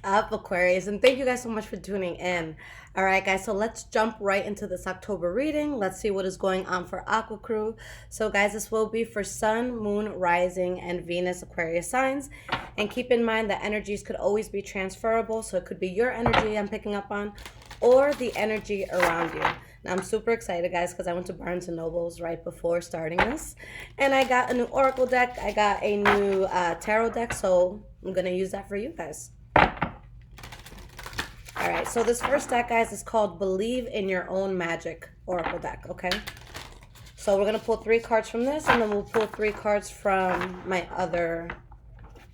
Up, Aquarius, and thank you guys so much for tuning in. All right, guys, so let's jump right into this October reading. Let's see what is going on for Aqua Crew. So, guys, this will be for Sun, Moon, Rising, and Venus Aquarius signs. And keep in mind that energies could always be transferable, so it could be your energy I'm picking up on or the energy around you. Now, I'm super excited, guys, because I went to Barnes& and Noble's right before starting this, and I got a new Oracle deck. I got a new tarot deck, so I'm going to use that for you guys. All right, so this first deck, guys, is called Believe in Your Own Magic Oracle deck, okay? So we're going to pull 3 cards from this, and then we'll pull 3 cards from my other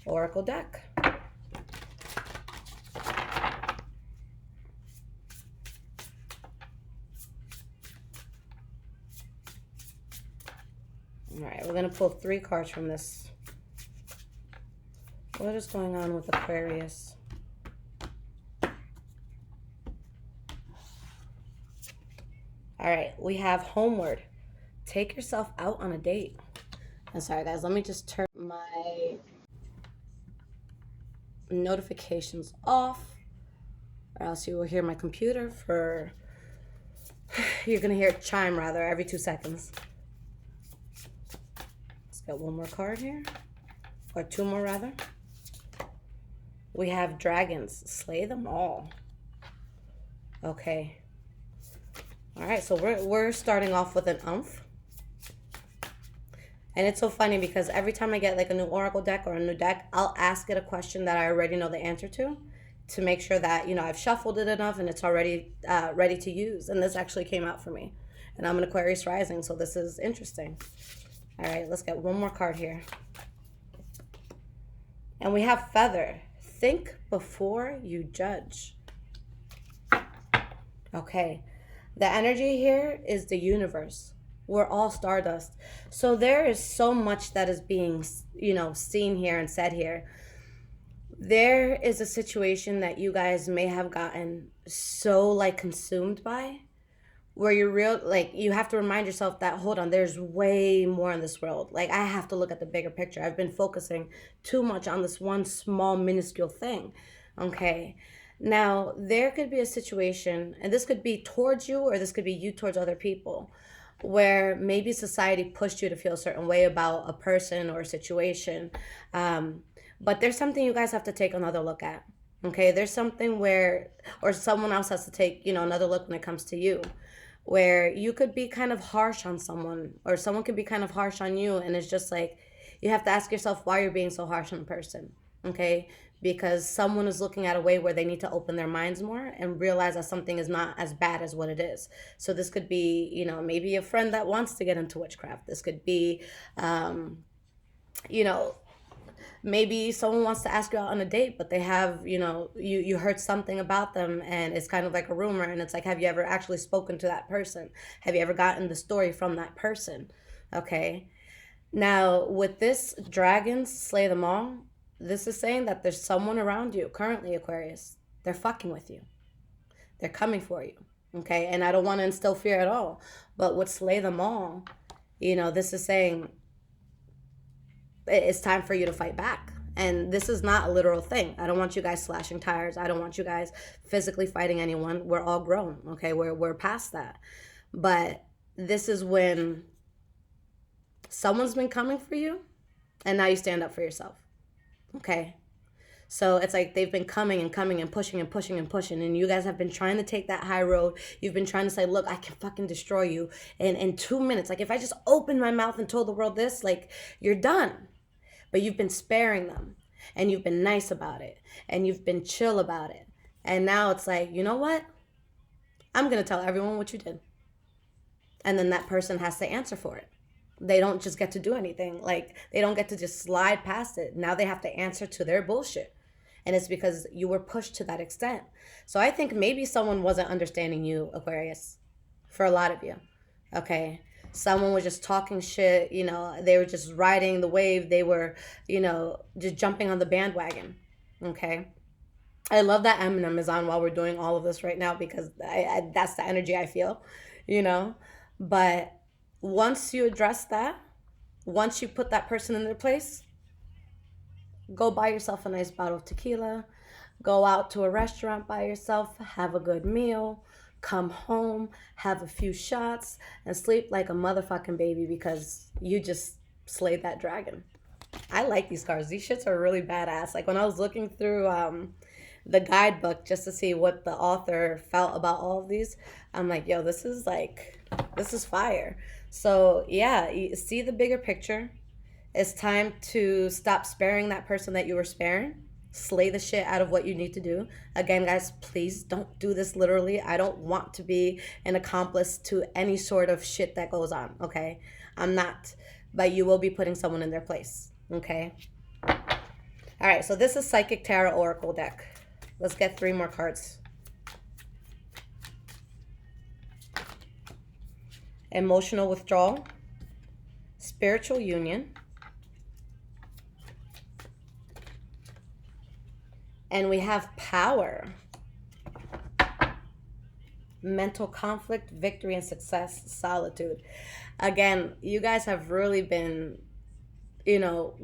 Oracle deck. All right, we're going to pull 3 cards from this. What is going on with Aquarius? All right, we have Homeward. Take yourself out on a date. I'm sorry, guys. Let me just turn my notifications off, or else you will hear my computer for... You're going to hear it chime, rather, every 2 seconds. Let's get one more card here. Or 2 more, rather. We have Dragons. Slay them all. Okay. All right, so we're starting off with an umph. And it's so funny because every time I get like a new Oracle deck or a new deck, I'll ask it a question that I already know the answer to make sure that, you know, I've shuffled it enough and it's already ready to use. And this actually came out for me. And I'm an Aquarius rising, so this is interesting. All right, let's get one more card here. And we have Feather. Think before you judge. Okay. The energy here is the universe. We're all stardust. So there is so much that is being, you know, seen here and said here. There is a situation that you guys may have gotten so like consumed by, where you're real, like you have to remind yourself that, hold on, there's way more in this world. Like I have to look at the bigger picture. I've been focusing too much on this one small minuscule thing. Okay. Now, there could be a situation, and this could be towards you or this could be you towards other people, where maybe society pushed you to feel a certain way about a person or a situation. But there's something you guys have to take another look at. Okay, there's something where, or someone else has to take, you know, another look when it comes to you, where you could be kind of harsh on someone, or someone could be kind of harsh on you, and it's just like, you have to ask yourself why you're being so harsh on a person. Okay, because someone is looking at a way where they need to open their minds more and realize that something is not as bad as what it is. So this could be, you know, maybe a friend that wants to get into witchcraft. This could be, you know, maybe someone wants to ask you out on a date, but they have, you know, you heard something about them and it's kind of like a rumor, and it's like, have you ever actually spoken to that person? Have you ever gotten the story from that person? Okay. Now, with this dragons slay them all, this is saying that there's someone around you currently, Aquarius. They're fucking with you. They're coming for you. Okay. And I don't want to instill fear at all. But with slay them all, you know, this is saying it's time for you to fight back. And this is not a literal thing. I don't want you guys slashing tires. I don't want you guys physically fighting anyone. We're all grown. Okay. We're past that. But this is when someone's been coming for you and now you stand up for yourself. Okay. So it's like they've been coming and coming and pushing and pushing and pushing. And you guys have been trying to take that high road. You've been trying to say, look, I can fucking destroy you in 2 minutes. Like if I just open my mouth and told the world this, like you're done. But you've been sparing them and you've been nice about it and you've been chill about it. And now it's like, you know what? I'm going to tell everyone what you did. And then that person has to answer for it. They don't just get to do anything. Like they don't get to just slide past it. Now they have to answer to their bullshit. And it's because you were pushed to that extent. So I think maybe someone wasn't understanding you, Aquarius, for a lot of you. Okay. Someone was just talking shit, you know, they were just riding the wave. They were, you know, just jumping on the bandwagon. Okay. I love that Eminem is on while we're doing all of this right now, because that's the energy I feel, you know. But once you address that, once you put that person in their place, go buy yourself a nice bottle of tequila, Go out to a restaurant by yourself, have a good meal, come home, have a few shots, and sleep like a motherfucking baby because you just slayed that dragon. I like these cards. These shits are really badass. Like when I was looking through the guidebook just to see what the author felt about all of these, I'm like, yo, this is fire. So yeah, you see the bigger picture. It's time to stop sparing that person that you were sparing. Slay the shit out of what you need to do. Again, guys, please don't do this literally. I don't want to be an accomplice to any sort of shit that goes on, okay? I'm not. But you will be putting someone in their place, okay? All right, so this is Psychic Tarot Oracle deck. Let's get 3 more cards. Emotional withdrawal, spiritual union, and we have power, mental conflict, victory and success, solitude. Again, you guys have really been,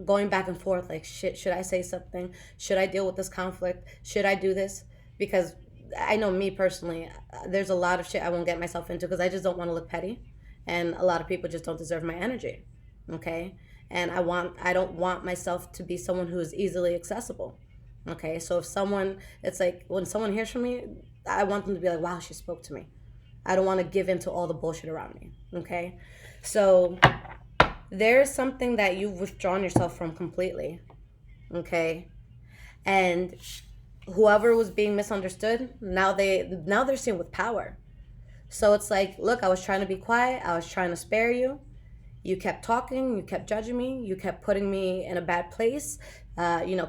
going back and forth like, shit, should I say something? Should I deal with this conflict? Should I do this? Because I know me personally, there's a lot of shit I won't get myself into because I just don't want to look petty. And a lot of people just don't deserve my energy. Okay? And I don't want myself to be someone who is easily accessible. Okay? So if someone, it's like when someone hears from me, I want them to be like, wow, she spoke to me. I don't want to give in to all the bullshit around me. Okay? So there's something that you've withdrawn yourself from completely. Okay? And whoever was being misunderstood, now they're seen with power. So it's like, look, I was trying to be quiet. I was trying to spare you. You kept talking. You kept judging me. You kept putting me in a bad place.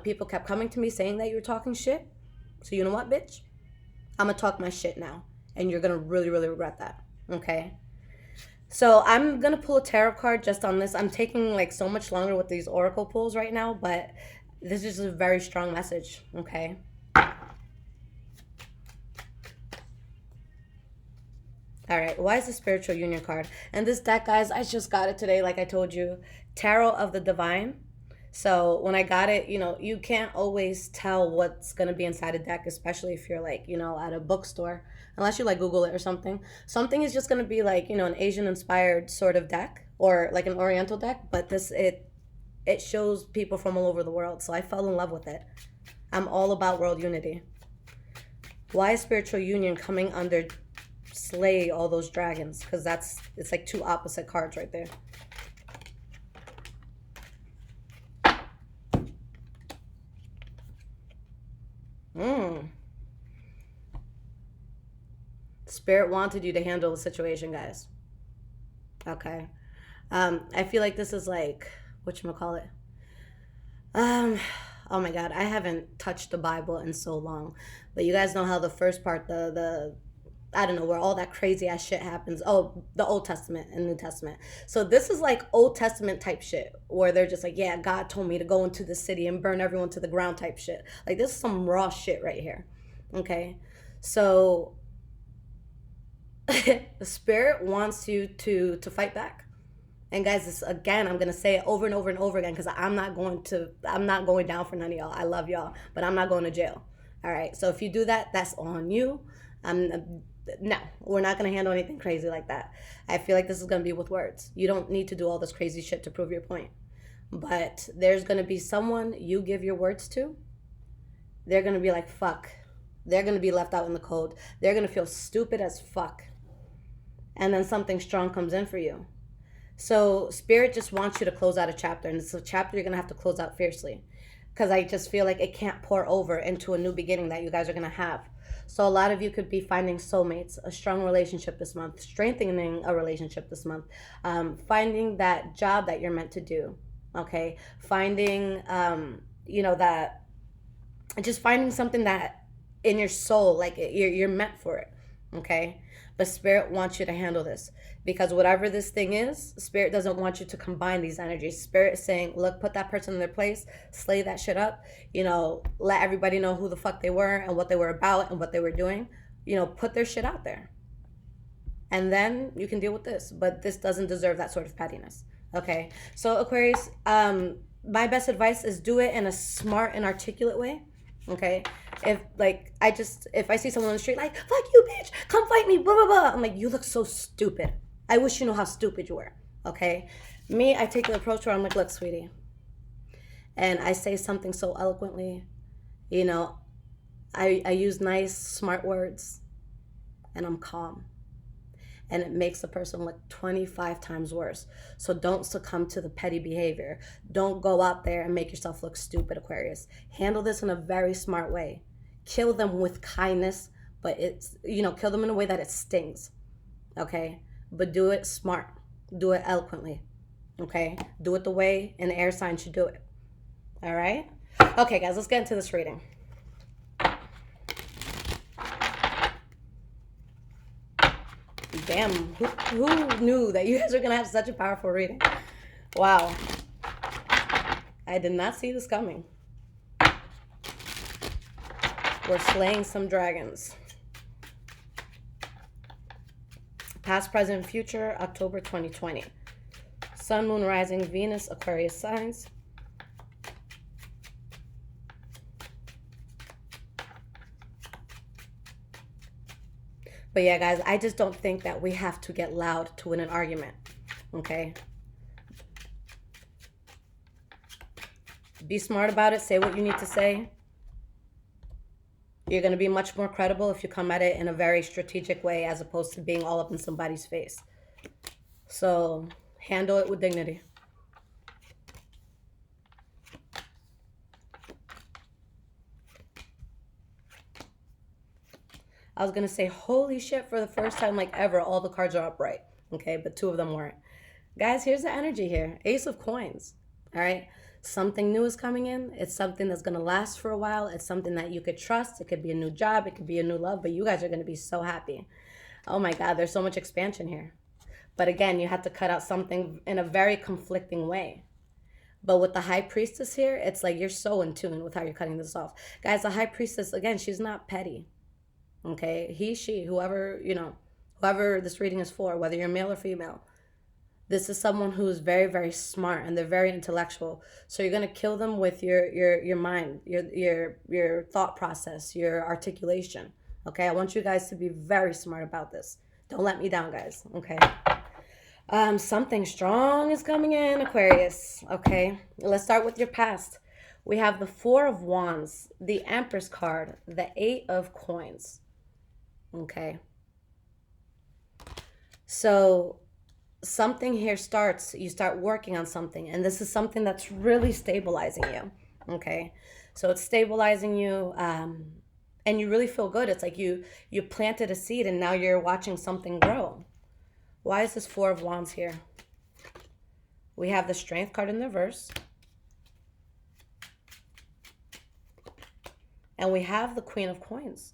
People kept coming to me saying that you were talking shit. So you know what, bitch? I'm going to talk my shit now. And you're going to really, really regret that. Okay? So I'm going to pull a tarot card just on this. I'm taking like so much longer with these oracle pulls right now. But this is a very strong message. Okay? All right, why is the spiritual union card? And this deck, guys, I just got it today, like I told you. Tarot of the Divine. So when I got it, you can't always tell what's going to be inside a deck, especially if you're like, at a bookstore, unless you like Google it or something. Something is just going to be like, an Asian inspired sort of deck or like an Oriental deck. But it shows people from all over the world. So I fell in love with it. I'm all about world unity. Why is spiritual union coming under slay all those dragons? Because it's like 2 opposite cards right there. Spirit wanted you to handle the situation, guys. Okay. I feel like this is like, whatchamacallit? Oh my God, I haven't touched the Bible in so long. But you guys know how the first part, I don't know, where all that crazy ass shit happens. Oh, the Old Testament and New Testament. So this is like Old Testament type shit where they're just like, yeah, God told me to go into the city and burn everyone to the ground type shit. Like this is some raw shit right here. Okay. So the Spirit wants you to fight back. And guys, this again, I'm gonna say it over and over and over again because I'm not going down for none of y'all. I love y'all, but I'm not going to jail. All right. So if you do that, that's on you. No, we're not going to handle anything crazy like that. I feel like this is going to be with words. You don't need to do all this crazy shit to prove your point. But there's going to be someone you give your words to. They're going to be like, fuck. They're going to be left out in the cold. They're going to feel stupid as fuck. And then something strong comes in for you. So Spirit just wants you to close out a chapter. And it's a chapter you're going to have to close out fiercely. Because I just feel like it can't pour over into a new beginning that you guys are going to have. So a lot of you could be finding soulmates, a strong relationship this month, strengthening a relationship this month, finding that job that you're meant to do, okay? Finding, just finding something that in your soul, like you're meant for it, okay? But Spirit wants you to handle this because whatever this thing is, Spirit doesn't want you to combine these energies. Spirit is saying, look, put that person in their place, slay that shit up, let everybody know who the fuck they were and what they were about and what they were doing, put their shit out there. And then you can deal with this, but this doesn't deserve that sort of pettiness, okay? So Aquarius, my best advice is do it in a smart and articulate way, Okay? If I see someone on the street like, fuck you, bitch, come fight me, blah, blah, blah. I'm like, you look so stupid. I wish you knew how stupid you were. Okay? Me, I take the approach where I'm like, look, sweetie. And I say something so eloquently. You know, I use nice, smart words. And I'm calm. And it makes the person look 25 times worse. So don't succumb to the petty behavior. Don't go out there and make yourself look stupid, Aquarius. Handle this in a very smart way. Kill them with kindness, but kill them in a way that it stings. Okay? But do it smart. Do it eloquently. Okay? Do it the way an air sign should do it. All right? Okay, guys, let's get into this reading. Damn, who knew that you guys are going to have such a powerful reading? Wow. I did not see this coming. We're slaying some dragons. Past, present, future, October 2020. Sun, Moon, Rising, Venus, Aquarius signs. But yeah, guys, I just don't think that we have to get loud to win an argument, okay? Be smart about it. Say what you need to say. You're going to be much more credible if you come at it in a very strategic way as opposed to being all up in somebody's face. So handle it with dignity. I was going to say, holy shit, for the first time like ever, all the cards are upright. Okay, but 2 of them weren't. Guys, here's the energy here. Ace of Coins. All right. Something new is coming in. It's something that's going to last for a while. It's something that you could trust. It could be a new job. It could be a new love. But you guys are going to be so happy. Oh my God, there's so much expansion here. But again, you have to cut out something in a very conflicting way. But with the High Priestess here, it's like you're so in tune with how you're cutting this off. Guys, the High Priestess, again, she's not petty. Okay? He, she, whoever this reading is for, whether you're male or female. This is someone who is very, very smart and they're very intellectual. So you're going to kill them with your mind, your thought process, your articulation. Okay? I want you guys to be very smart about this. Don't let me down, guys. Okay? Something strong is coming in, Aquarius. Okay? Let's start with your past. We have the 4 of Wands, the Empress card, the 8 of Coins. Okay? So something here you start working on something, and this is something that's really stabilizing you. Okay? So it's stabilizing you, and you really feel good. It's like you planted a seed and now you're watching something grow. Why is this 4 of Wands here? We have the Strength card in the reverse. And we have the Queen of Coins.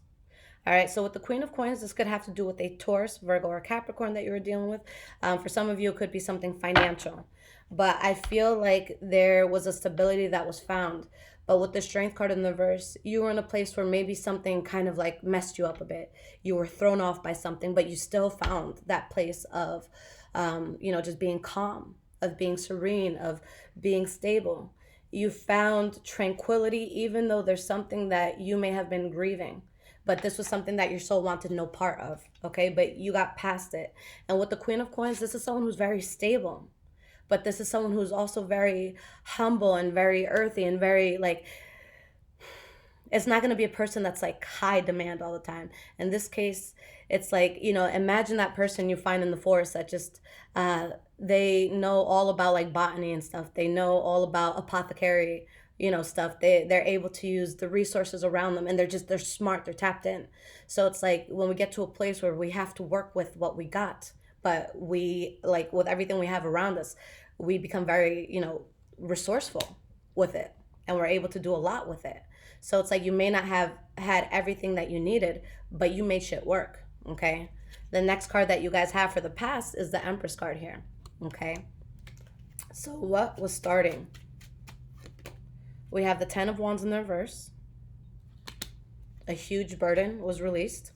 All right, so with the Queen of Coins, this could have to do with a Taurus, Virgo, or Capricorn that you were dealing with. For some of you, it could be something financial. But I feel like there was a stability that was found. But with the Strength card in the reverse, you were in a place where maybe something kind of like messed you up a bit. You were thrown off by something, but you still found that place of, just being calm, of being serene, of being stable. You found tranquility, even though there's something that you may have been grieving. But this was something that your soul wanted no part of, okay? But you got past it. And with the Queen of Coins, this is someone who's very stable. But this is someone who's also very humble and very earthy and very, like, it's not going to be a person that's, like, high demand all the time. In this case, it's like, imagine that person you find in the forest that just, they know all about, like, botany and stuff. They know all about apothecary stuff. They're able to use the resources around them, and they're smart, they're tapped in. So it's like when we get to a place where we have to work with what we got, but we, like, with everything we have around us, we become very, resourceful with it, and we're able to do a lot with it. So it's like you may not have had everything that you needed, but you made shit work, okay? The next card that you guys have for the past is the Empress card here, okay? So what was starting? We have the 10 of Wands in the reverse. A huge burden was released.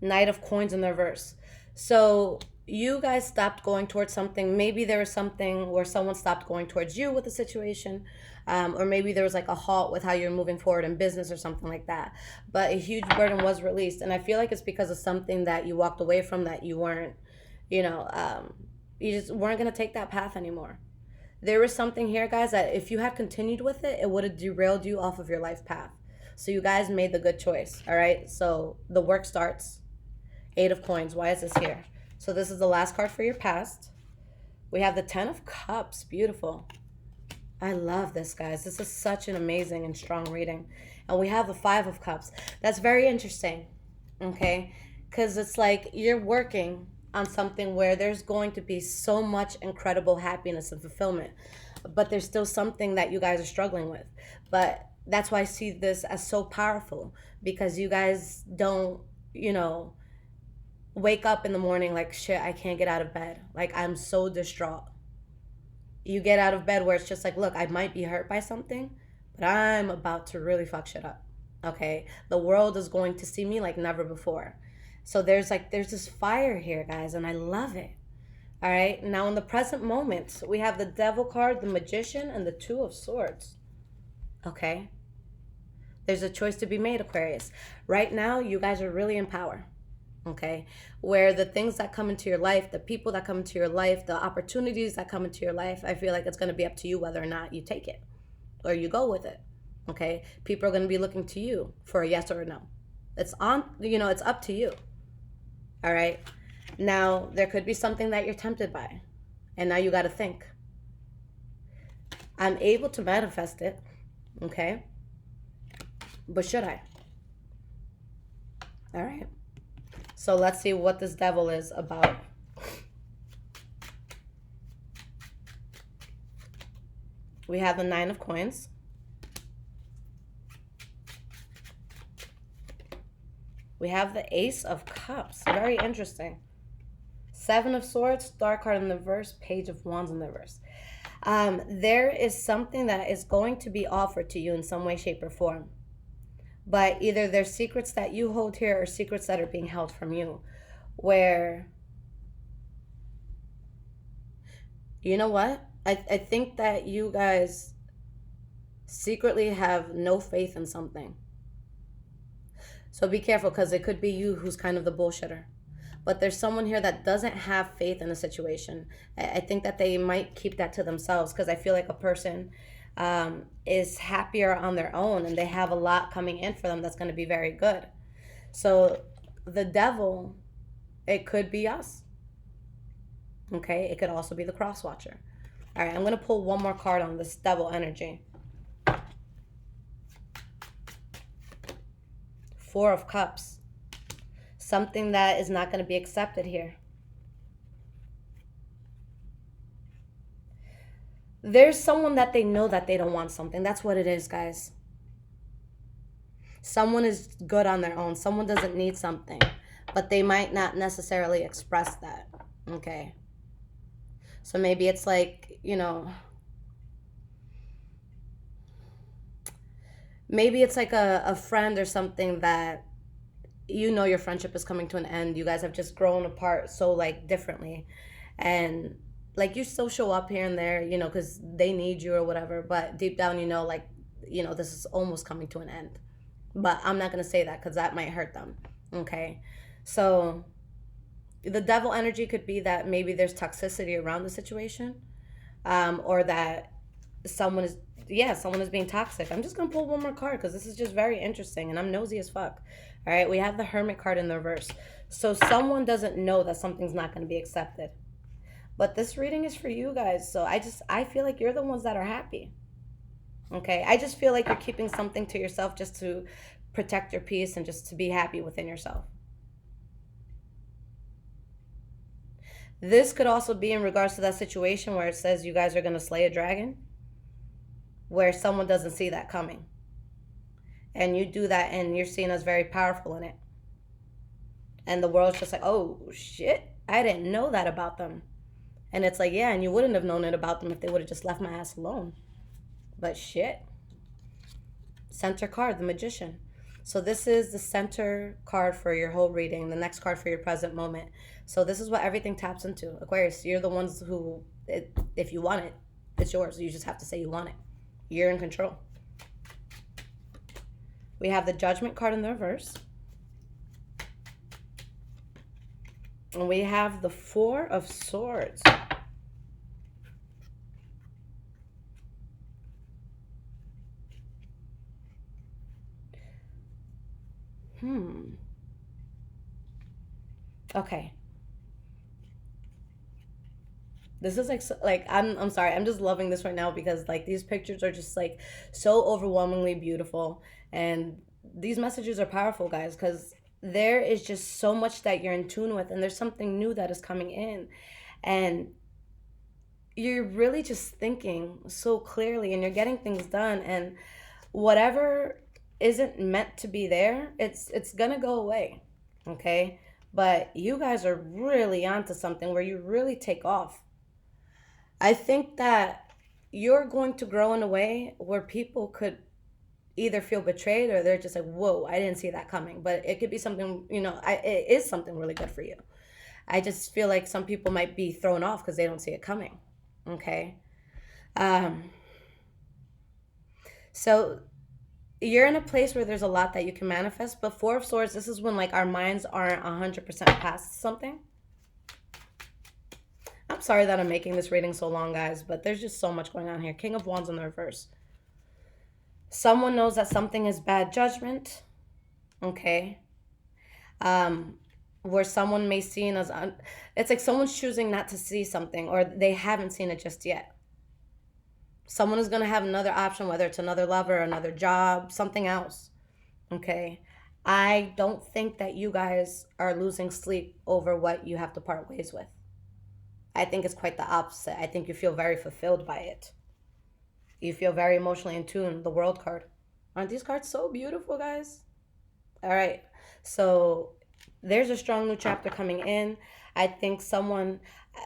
Knight of Coins in the reverse. So you guys stopped going towards something. Maybe there was something where someone stopped going towards you with a situation, or maybe there was like a halt with how you're moving forward in business or something like that. But a huge burden was released, and I feel like it's because of something that you walked away from, that you weren't, you know, you just weren't gonna take that path anymore. There was something here, guys, that if you had continued with it, it would have derailed you off of your life path. So you guys made the good choice. All right. So the work starts. Eight of Coins. Why is this here? So this is the last card for your past. We have the Ten of Cups. Beautiful. I love this, guys. This is such an amazing and strong reading. And we have the Five of Cups. That's very interesting. Okay? Because it's like you're working on something where there's going to be so much incredible happiness and fulfillment. But there's still something that you guys are struggling with. But that's why I see this as so powerful. Because you guys don't, wake up in the morning like, shit, I can't get out of bed. Like, I'm so distraught. You get out of bed where it's just like, look, I might be hurt by something, but I'm about to really fuck shit up. Okay? The world is going to see me like never before. So there's this fire here, guys, and I love it. All right? Now, in the present moment, we have the Devil card, the Magician, and the Two of Swords. Okay? There's a choice to be made, Aquarius. Right now, you guys are really in power. Okay, where the things that come into your life, the people that come into your life, the opportunities that come into your life, I feel like it's going to be up to you whether or not you take it or you go with it. Okay, people are going to be looking to you for a yes or a no. It's it's up to you. All right, now there could be something that you're tempted by, and now you got to think, I'm able to manifest it. Okay, but should I? All right. So let's see what this Devil is about. We have the Nine of Coins. We have the Ace of Cups. Very interesting. Seven of Swords, Star card in the reverse, Page of Wands in the reverse. There is something that is going to be offered to you in some way, shape, or form. But either there's secrets that you hold here or secrets that are being held from you. Where, you know what? I think that you guys secretly have no faith in something. So be careful, because it could be you who's kind of the bullshitter. But there's someone here that doesn't have faith in a situation. I think that they might keep that to themselves, because I feel like a person is happier on their own, and they have a lot coming in for them that's going to be very good. So the Devil, it could be us. Okay, it could also be the Cross Watcher. All right, I'm going to pull one more card on this Devil energy. Four of Cups. Something that is not going to be accepted here. There's someone that they know that they don't want something. That's what it is, guys. Someone is good on their own. Someone doesn't need something, but they might not necessarily express that. Okay. So maybe it's like, maybe it's like a friend or something that, your friendship is coming to an end. You guys have just grown apart so like differently. And like, you still show up here and there, because they need you or whatever. But deep down, this is almost coming to an end. But I'm not going to say that, because that might hurt them. Okay. So the Devil energy could be that maybe there's toxicity around the situation, or that someone is being toxic. I'm just going to pull one more card, because this is just very interesting, and I'm nosy as fuck. All right. We have the Hermit card in the reverse. So someone doesn't know that something's not going to be accepted. But this reading is for you guys. So I feel like you're the ones that are happy. Okay? I just feel like you're keeping something to yourself just to protect your peace and just to be happy within yourself. This could also be in regards to that situation where it says you guys are going to slay a dragon, where someone doesn't see that coming. And you do that, and you're seen as very powerful in it. And the world's just like, oh, shit, I didn't know that about them. And it's like, yeah, and you wouldn't have known it about them if they would have just left my ass alone. But shit. Center card, the Magician. So this is the center card for your whole reading, the next card for your present moment. So this is what everything taps into. Aquarius, you're the ones who, if you want it, it's yours. You just have to say you want it. You're in control. We have the Judgment card in the reverse. And we have the Four of Swords. Okay. This is like I'm sorry. I'm just loving this right now because like these pictures are just like so overwhelmingly beautiful, and these messages are powerful, guys, cuz there is just so much that you're in tune with, and there's something new that is coming in, and you're really just thinking so clearly, and you're getting things done, and whatever isn't meant to be there, it's going to go away. Okay? But you guys are really onto something where you really take off. I think that you're going to grow in a way where people could either feel betrayed or they're just like, whoa, I didn't see that coming. But it could be something, it is something really good for you. I just feel like some people might be thrown off because they don't see it coming. Okay. So you're in a place where there's a lot that you can manifest, but Four of Swords, this is when like our minds aren't 100% past something. I'm sorry that I'm making this reading so long, guys, but there's just so much going on here. King of Wands in the reverse. Someone knows that something is bad judgment. Okay. Where someone may see as it's like someone's choosing not to see something, or they haven't seen it just yet. Someone is going to have another option, whether it's another lover, another job, something else. Okay. I don't think that you guys are losing sleep over what you have to part ways with. I think it's quite the opposite. I think you feel very fulfilled by it. You feel very emotionally in tune. The World card. Aren't these cards so beautiful, guys? All right. So there's a strong new chapter coming in. I think someone,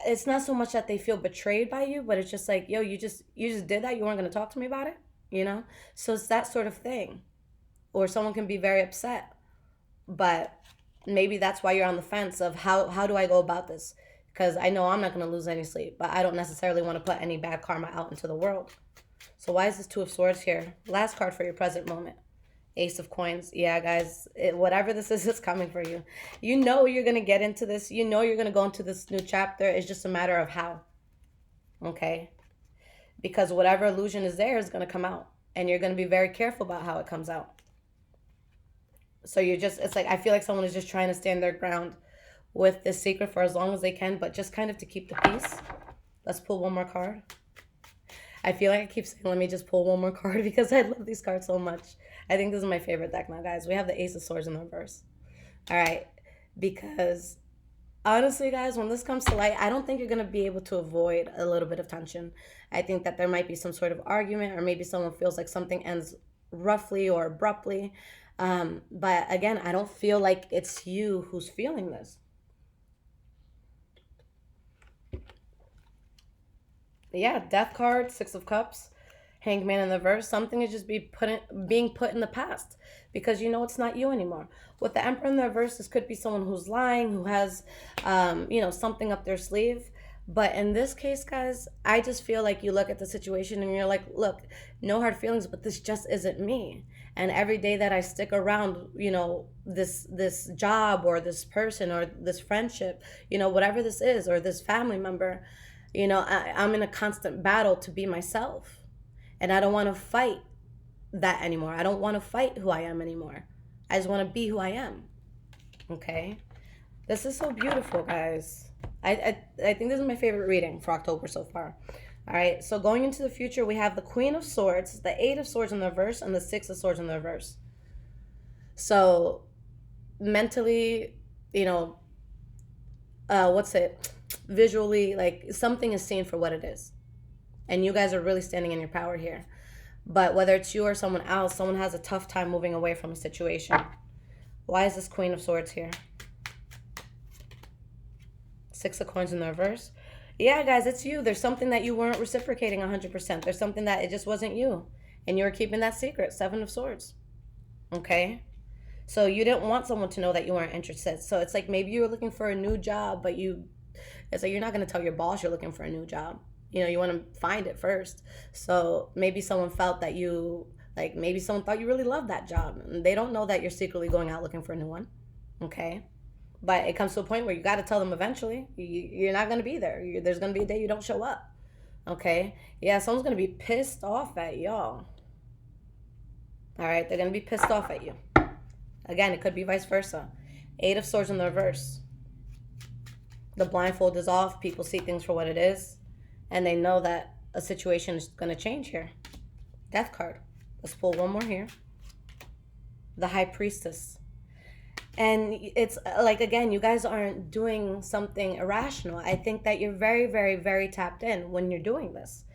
it's not so much that they feel betrayed by you, but it's just like, yo, you just did that. You weren't going to talk to me about it, So it's that sort of thing. Or someone can be very upset, but maybe that's why you're on the fence of how do I go about this? Because I know I'm not going to lose any sleep, but I don't necessarily want to put any bad karma out into the world. So why is this Two of Swords here? Last card for your present moment. Ace of Coins. Yeah, guys, whatever this is, it's coming for you. You know you're going to get into this. You know you're going to go into this new chapter. It's just a matter of how. Okay? Because whatever illusion is there is going to come out. And you're going to be very careful about how it comes out. So it's like, I feel like someone is just trying to stand their ground with this secret for as long as they can, but just kind of to keep the peace. Let's pull one more card. I feel like I keep saying, let me just pull one more card because I love these cards so much. I think this is my favorite deck now, guys. We have the Ace of Swords in the reverse. All right. Because honestly, guys, when this comes to light, I don't think you're going to be able to avoid a little bit of tension. I think that there might be some sort of argument, or maybe someone feels like something ends roughly or abruptly. But again, I don't feel like it's you who's feeling this. Yeah, Death card, Six of Cups, Hangman in the reverse. Something is just being put in the past because you know it's not you anymore. With the Emperor in the reverse, this could be someone who's lying, who has, something up their sleeve. But in this case, guys, I just feel like you look at the situation and you're like, look, no hard feelings, but this just isn't me. And every day that I stick around, this job or this person or this friendship, whatever this is, or this family member, I'm in a constant battle to be myself. And I don't want to fight that anymore. I don't want to fight who I am anymore. I just want to be who I am. Okay? This is so beautiful, guys. I think this is my favorite reading for October so far. All right, so going into the future, we have the Queen of Swords, the Eight of Swords in the reverse, and the Six of Swords in the reverse. So mentally, visually, like something is seen for what it is. And you guys are really standing in your power here. But whether it's you or someone else, someone has a tough time moving away from a situation. Why is this Queen of Swords here? Six of Coins in the reverse. Yeah, guys, it's you. There's something that you weren't reciprocating 100%. There's something that it just wasn't you. And you were keeping that secret. Seven of Swords. Okay? So you didn't want someone to know that you weren't interested. So it's like maybe you were looking for a new job, but it's like you're not going to tell your boss you're looking for a new job. You want to find it first. So maybe someone felt that maybe someone thought you really loved that job. And they don't know that you're secretly going out looking for a new one. Okay? But it comes to a point where you got to tell them eventually. You're not going to be there. There's going to be a day you don't show up. Okay? Yeah, someone's going to be pissed off at y'all. All right? They're going to be pissed off at you. Again, it could be vice versa. 8 of Swords in the reverse. The blindfold is off. People see things for what it is. And they know that a situation is going to change here. Death card. Let's pull one more here. The High Priestess. And it's like, again, you guys aren't doing something irrational. I think that you're very, very, very tapped in when you're doing this.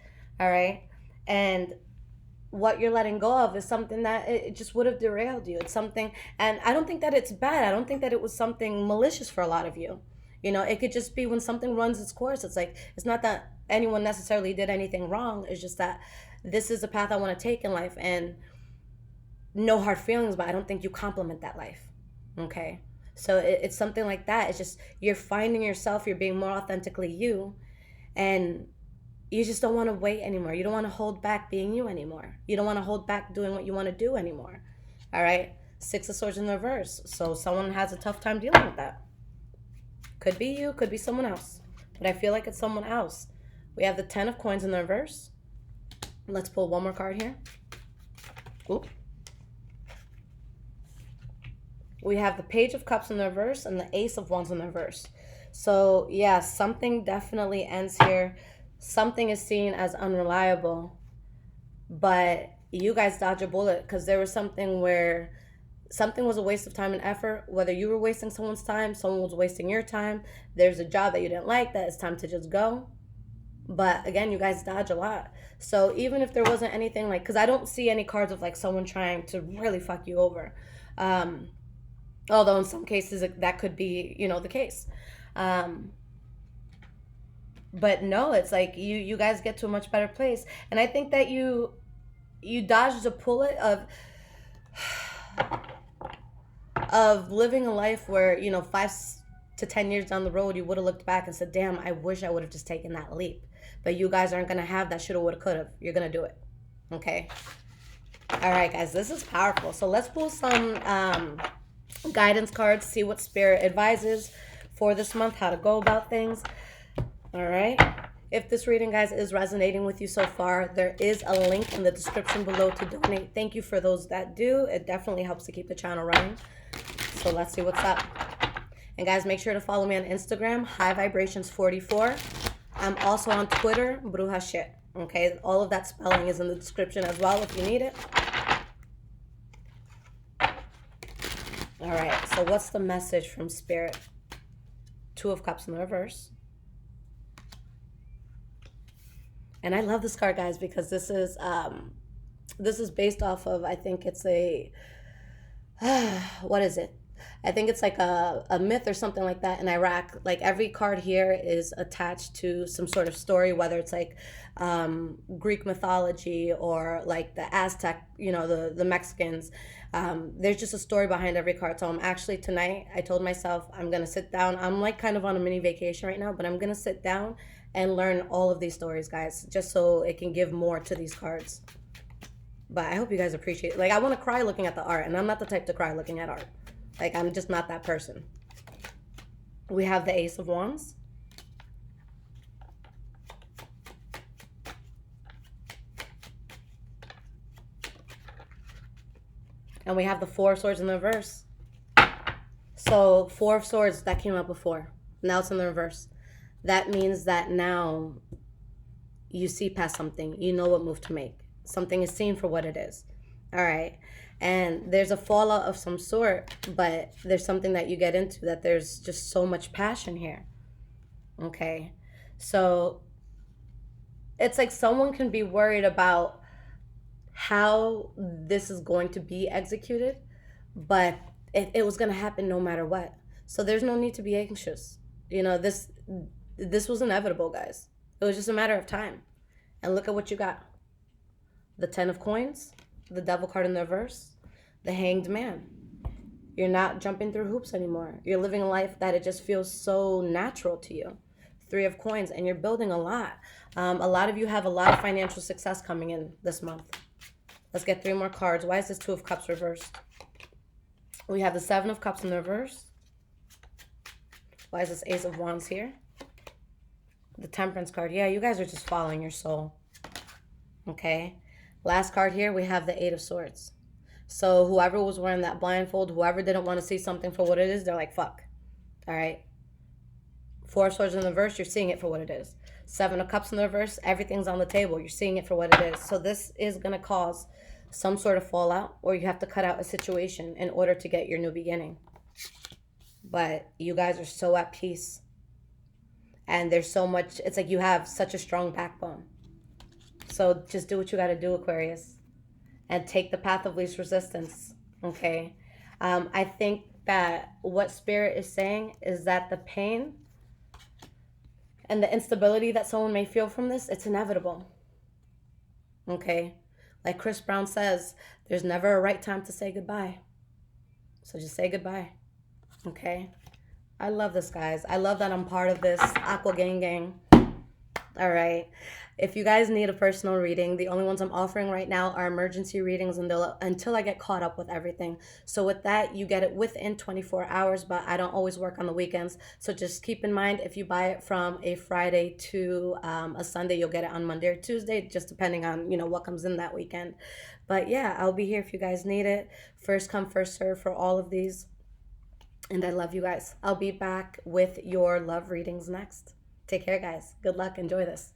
All right? And what you're letting go of is something that it just would have derailed you. It's something, and I don't think that it's bad. I don't think that it was something malicious for a lot of you. It could just be when something runs its course. It's like, it's not that anyone necessarily did anything wrong. It's just that this is the path I want to take in life, and no hard feelings, but I don't think you compliment that life. Okay? So it's something like that. It's just, you're finding yourself, you're being more authentically you, and you just don't want to wait anymore. You don't want to hold back being you anymore. You don't want to hold back doing what you want to do anymore. All right? 6 of Swords in the reverse. So someone has a tough time dealing with that. Could be you, could be someone else. But I feel like it's someone else. We have the 10 of Coins in the reverse. Let's pull one more card here. Oop. We have the Page of Cups in the reverse and the Ace of Wands in the reverse. So, yeah, something definitely ends here. Something is seen as unreliable. But you guys dodge a bullet, because there was something where something was a waste of time and effort. Whether you were wasting someone's time, someone was wasting your time. There's a job that you didn't like that it's time to just go. But again, you guys dodge a lot. So even if there wasn't anything because I don't see any cards of someone trying to really fuck you over. Although in some cases that could be, the case. But no, it's like you guys get to a much better place. And I think that you dodged a bullet of living a life where, 5 to 10 years down the road, you would have looked back and said, damn, I wish I would have just taken that leap. But you guys aren't going to have that shoulda, woulda, coulda. You're going to do it. Okay? All right, guys, this is powerful. So let's pull some guidance cards, see what Spirit advises for this month, how to go about things. All right? If this reading, guys, is resonating with you so far, there is a link in the description below to donate. Thank you for those that do. It definitely helps to keep the channel running. So let's see what's up. And guys, make sure to follow me on Instagram, High Vibrations 44. I'm also on Twitter, Bruja Shit. Okay, all of that spelling is in the description as well if you need it. All right, so what's the message from Spirit? 2 of Cups in the reverse. And I love this card, guys, because this is based off of, I think it's what is it? I think it's like a myth or something like that in Iraq. Like every card here is attached to some sort of story, whether it's Greek mythology or like the Aztec, the Mexicans. There's just a story behind every card. So I'm actually tonight, I told myself I'm going to sit down. I'm kind of on a mini vacation right now, but I'm going to sit down and learn all of these stories, guys, just so it can give more to these cards. But I hope you guys appreciate it. I want to cry looking at the art, and I'm not the type to cry looking at art. I'm just not that person. We have the Ace of Wands. And we have the 4 of Swords in the reverse. So 4 of Swords, that came up before. Now it's in the reverse. That means that now you see past something. You know what move to make. Something is seen for what it is. All right. And there's a fallout of some sort, but there's something that you get into that there's just so much passion here. Okay. So it's like someone can be worried about how this is going to be executed, but it was going to happen no matter what. So there's no need to be anxious. This was inevitable, guys. It was just a matter of time. And look at what you got. The 10 of Coins, the Devil card in the reverse, the Hanged Man. You're not jumping through hoops anymore. You're living a life that it just feels so natural to you. Three of Coins, and you're building a lot. A lot of you have a lot of financial success coming in this month. Let's get 3 more cards. Why is this Two of Cups reversed? We have the Seven of Cups in the reverse. Why is this Ace of Wands here? The Temperance card. Yeah, you guys are just following your soul. Okay. Last card here, we have the Eight of Swords. So whoever was wearing that blindfold, whoever didn't want to see something for what it is, they're like, fuck. All right. Four of Swords in the reverse, you're seeing it for what it is. Seven of Cups in the reverse, everything's on the table. You're seeing it for what it is. So this is going to cause some sort of fallout, or you have to cut out a situation in order to get your new beginning. But you guys are so at peace. And there's so much, it's like you have such a strong backbone. So just do what you got to do, Aquarius. And take the path of least resistance, okay? I think that what Spirit is saying is that the pain and the instability that someone may feel from this, it's inevitable, okay? Like Chris Brown says, there's never a right time to say goodbye. So just say goodbye, okay? I love this, guys. I love that I'm part of this Aqua gang. All right. If you guys need a personal reading, the only ones I'm offering right now are emergency readings until I get caught up with everything. So with that, you get it within 24 hours, but I don't always work on the weekends. So just keep in mind, if you buy it from a Friday to a Sunday, you'll get it on Monday or Tuesday, just depending on, what comes in that weekend. But yeah, I'll be here if you guys need it. First come, first serve for all of these. And I love you guys. I'll be back with your love readings next. Take care, guys. Good luck. Enjoy this.